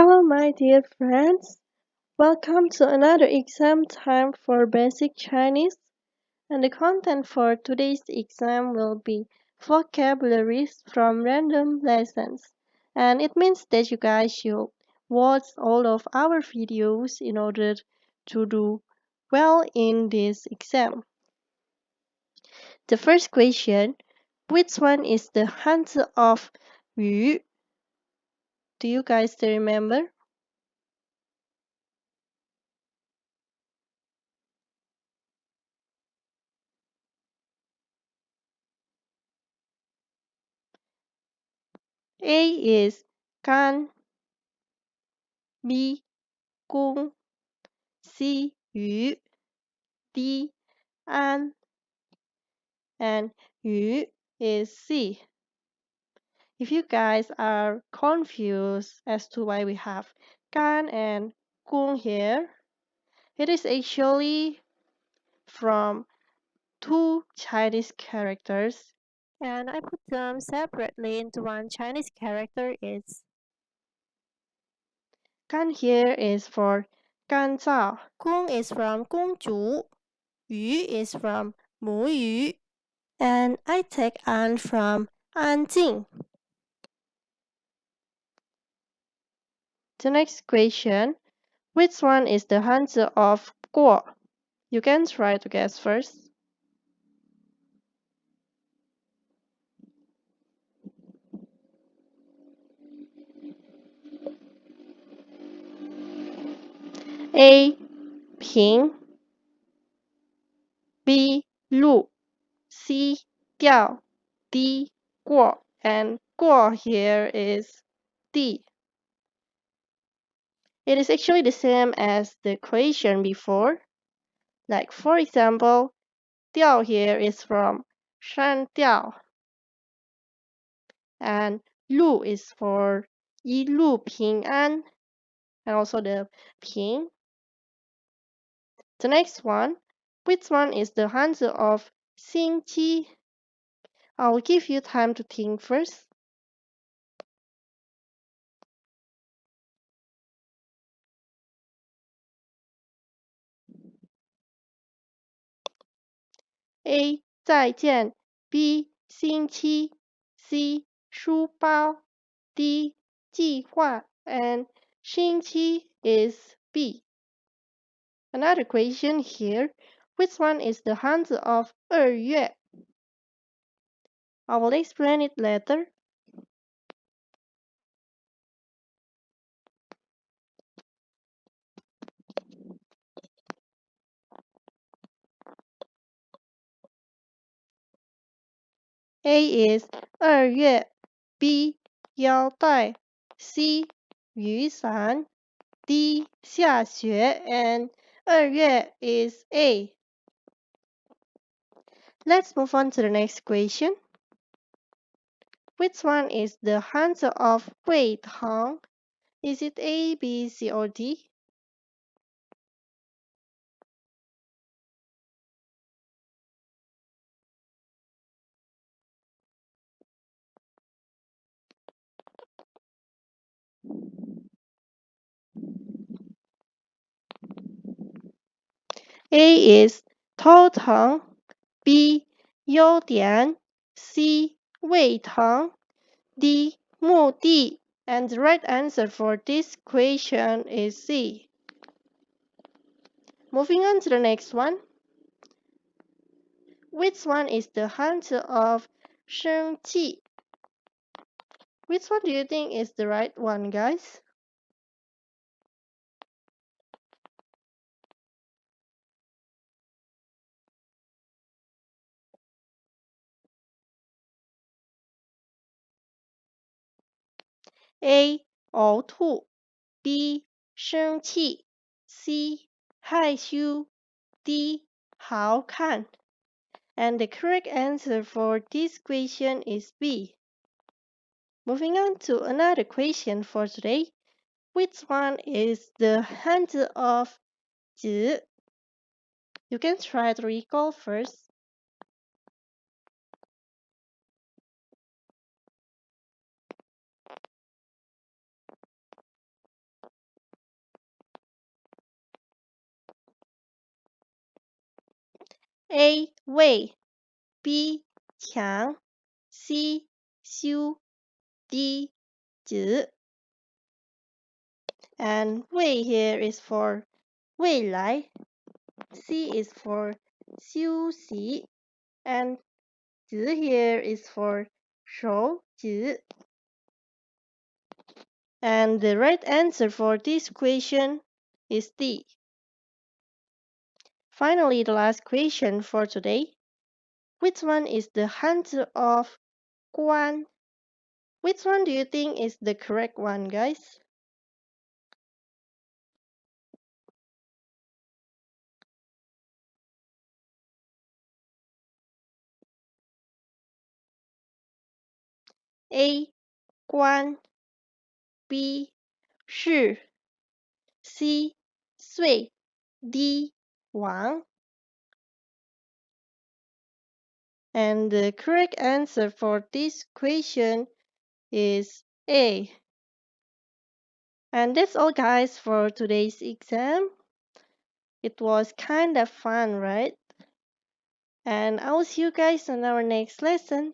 Hello, my dear friends. Welcome to another exam time for Basic Chinese. And the content for today's exam will be vocabularies from random lessons. And it means that you guys should watch all of our videos in order to do well in this exam. The first question, which one is the Hanzi of Yu? Do you guys still remember? A is Gan, B 公 C 鱼 D 安 and 鱼 is C. If you guys are confused as to why we have Gan and Kung here, it is actually from two Chinese characters and I put them separately into one Chinese character. Is Gan here is for Gan Zhao, Kung is from Kung Zhu, Yu is from Mu Yu, and I take An from An Jing. The next question, which one is the Hanzi of Guo? You can try to guess first. A 平 B 路 C 调 D 过 and 过 here is D. It is actually the same as the question before. Like for example, 调 here is from 山调 and 路 is for 一路平安 and also the 平. The next one, which one is the Hanzi of 星期? I will give you time to think first. A 再见 B 星期 C 书包 D 计划 and 星期 is B. Another question here, which one is the Hanzi of 二月? I will explain it later. A is 二月 B 腰带 C 雨伞 D 下雪 and 二月 is A. Let's move on to the next question. Which one is the Hanzi of 会堂? Is it A, B, C, or D? A is 头疼 B 优点 C 胃疼 D 目的 and the right answer for this question is C. Moving on to the next one. Which one is the Hanzi of 生气? Which one do you think is the right one, guys? A 呕吐 B 生气 C 害羞 D 好看 and the correct answer for this question is B. Moving on to another question for today. Which one is the Hanzi of 子? You can try to recall first. A. 魏 B. 强 C. 修 D. 子 And 魏 here is for 未来 C is for 休息 and 子 here is for 守子 And the right answer for this question is D. Finally, the last question for today. Which one is the hunter of Guan? Which one do you think is the correct one, guys? A. 关 B. 是 C. 岁 D. 王 And the correct answer for this question is A. And that's all, guys, for today's exam. It was kind of fun, right? And I will see you guys on our next lesson.